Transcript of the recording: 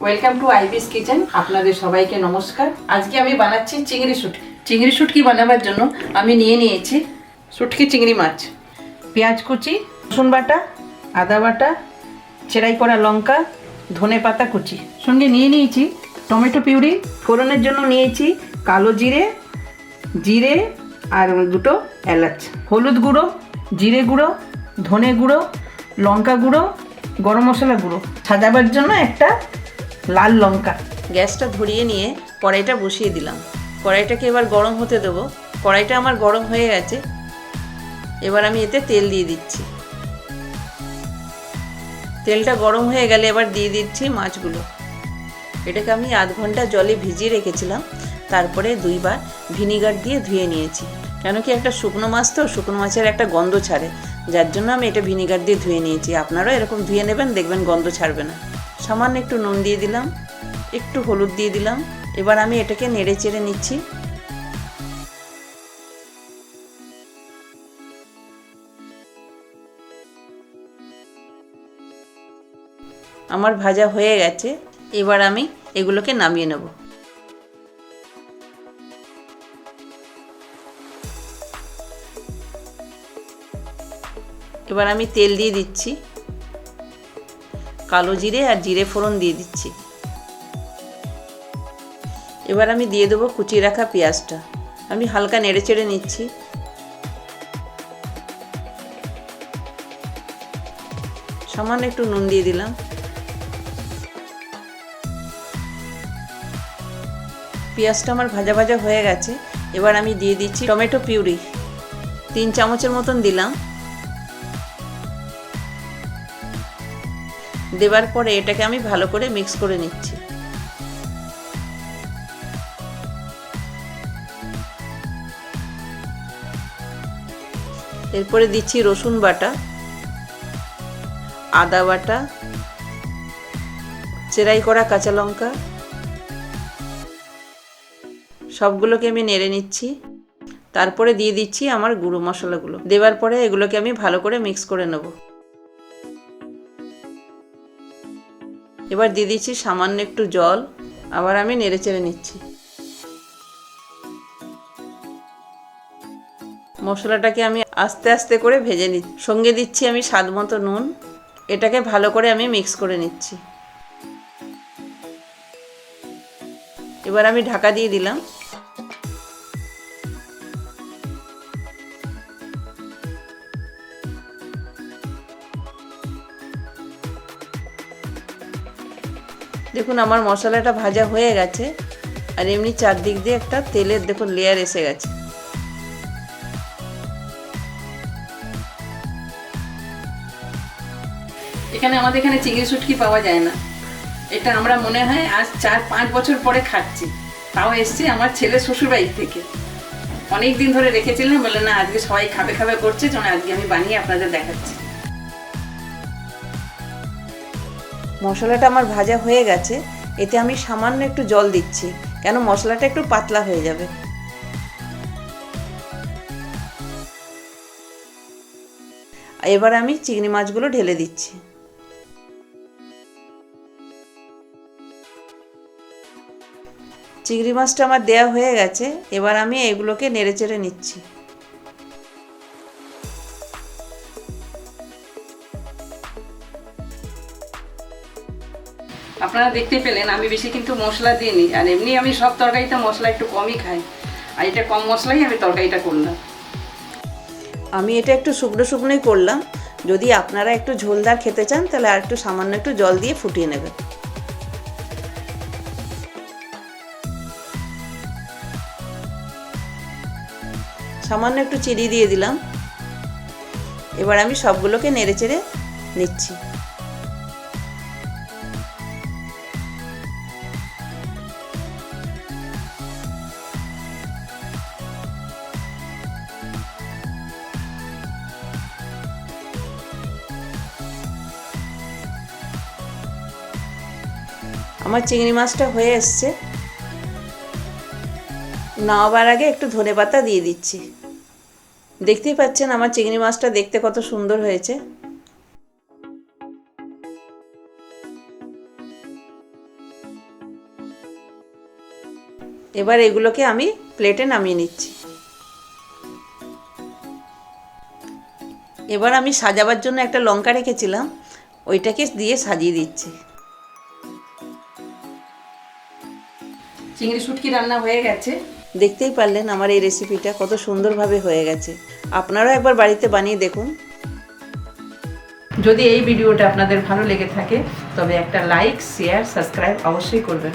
Welcome to ibis kitchen. আপনাদের সবাইকে নমস্কার। আজকে আমি বানাচ্ছি চিংড়ি শুটকি। চিংড়ি শুটকি বানাবার জন্য আমি নিয়ে নিয়েছি শুটকি চিংড়ি মাছ, পেঁয়াজ কুচি, রসুন বাটা, আদা বাটা, চেরাই করা লঙ্কা, ধনে পাতা কুচি, সঙ্গে নিয়ে নিয়েছি টমেটো পিউরি। ফোড়নের জন্য নিয়েছি কালো জিরে, জিরে আর দুটো এলাচ, হলুদ গুঁড়ো, জিরে গুঁড়ো, ধনে গুঁড়ো, লঙ্কা গুঁড়ো, গরম মশলা গুঁড়ো, সাজাবার জন্য একটা লাল লঙ্কা। গ্যাসটা ধরিয়ে নিয়ে কড়াইটা বসিয়ে দিলাম। কড়াইটাকে এবার গরম হতে দেবো। কড়াইটা আমার গরম হয়ে গেছে। এবার আমি এতে তেল দিয়ে দিচ্ছি। তেলটা গরম হয়ে গেলে এবার দিয়ে দিচ্ছি মাছগুলো। এটাকে আমি আধ ঘন্টা জলে ভিজিয়ে রেখেছিলাম, তারপরে দুইবার ভিনিগার দিয়ে ধুয়ে নিয়েছি। কেন কি একটা শুকনো মাছ তো, শুকনো মাছের একটা গন্ধ ছাড়ে, যার জন্য আমি এটা ভিনিগার দিয়ে ধুয়ে নিয়েছি। আপনারাও এরকম ধুয়ে নেবেন, দেখবেন গন্ধ ছাড়বে না। সামান্য একটু নুন দিয়ে দিলাম, একটু হলুদ দিয়ে দিলাম। এবার আমি এটাকে নেড়ে চেড়ে নিচ্ছি। আমার ভাজা হয়ে গেছে। এবার আমি এগুলোকে নামিয়ে নেব। এবার আমি তেল দিয়ে দিচ্ছি, কালো জিরে আর জিরে ফোড়ন দিয়ে দিচ্ছি। এবার আমি দিয়ে দেবো কুচিয়ে রাখা পেঁয়াজটা। আমি হালকা নেড়ে চেড়ে নিচ্ছি। সামান্য একটু নুন দিয়ে দিলাম। পেঁয়াজটা আমার ভাজা ভাজা হয়ে গেছে। এবার আমি দিয়ে দিচ্ছি টমেটো পিউরি, 3 চামচের মতন দিলাম। দেওয়ার পরে এটাকে আমি ভালো করে মিক্স করে নিচ্ছি। এরপরে দিচ্ছি রসুন বাটা, আদা বাটা, চেরাই করা কাঁচা লঙ্কা, সবগুলোকে আমি নেড়ে নিচ্ছি। তারপরে দিয়ে দিচ্ছি আমার গুঁড়ো মশলাগুলো। দেওয়ার পরে এগুলোকে আমি ভালো করে মিক্স করে নেব। এবার দিয়ে দিচ্ছি সামান্য একটু জল। আবার আমি নেড়ে চেড়ে নিচ্ছি। মশলাটাকে আমি আস্তে আস্তে করে ভেজে নিচ্ছি। সঙ্গে দিচ্ছি আমি স্বাদ মতো নুন। এটাকে ভালো করে আমি মিক্স করে নিচ্ছি। এবার আমি ঢাকা দিয়ে দিলাম। দেখুন আমার মশলাটা ভাজা হয়ে গেছে, আর এমনি চারদিক দিয়ে একটা তেলের দেখুন লেয়ার এসে গেছে। আমাদের এখানে চিংড়ি শুটকি পাওয়া যায় না। এটা আমরা মনে হয় আজ 4-5 বছর পরে খাচ্ছি। তাও এসছি আমার ছেলে শ্বশুরবাড়ি থেকে। অনেক দিন ধরে রেখেছিলাম, বলে না আজকে সবাই খাবে খাবে করছে, যেন আজকে আমি বানিয়ে আপনাদের দেখাচ্ছি। মশলাটা আমার ভাজা হয়ে গেছে। এতে আমি সামান্য একটু জল দিচ্ছি, কেন মশলাটা একটু পাতলা হয়ে যাবে। এবার আমি চিংড়ি মাছগুলো ঢেলে দিচ্ছি। চিংড়ি মাছটা আমার দেয়া হয়ে গেছে। এবার আমি এগুলোকে নেড়ে চেড়ে নিচ্ছি। আপনারা দেখতে পেলেন আমি বেশি কিন্তু মশলা দিইনি, আর এমনি আমি সব তরকারিতে মশলা একটু কমই খাই, আর এটা কম মশলাই আমি তরকারিটা করলাম। আমি এটা একটু শুকনো শুকনোই করলাম। যদি আপনারা একটু ঝোলদার খেতে চান তাহলে আর একটু সামান্য একটু জল দিয়ে ফুটিয়ে নেবেন। সামান্য একটু চিনি দিয়ে দিলাম। এবার আমি সবগুলোকে নেড়ে চেড়ে নিচ্ছি। আমার চিংড়ি মাছটা হয়ে এসছে। নামাবার আগে একটু ধনেপাতা দিয়ে দিচ্ছি। দেখতেই পাচ্ছেন আমার চিংড়ি মাছটা দেখতে কত সুন্দর হয়েছে। এবার এগুলোকে আমি প্লেটে নামিয়ে নিচ্ছি। এবার আমি সাজাবার জন্য একটা লঙ্কা রেখেছিলাম, ওইটাকে দিয়ে সাজিয়ে দিচ্ছি। চিংড়ি শুটকি রান্না হয়ে গেছে। দেখতেই পারলেন আমার এই রেসিপিটা কত সুন্দরভাবে হয়ে গেছে। আপনারাও একবার বাড়িতে বানিয়ে দেখুন। যদি এই ভিডিওটা আপনাদের ভালো লেগে থাকে তবে একটা লাইক, শেয়ার, সাবস্ক্রাইব অবশ্যই করবেন।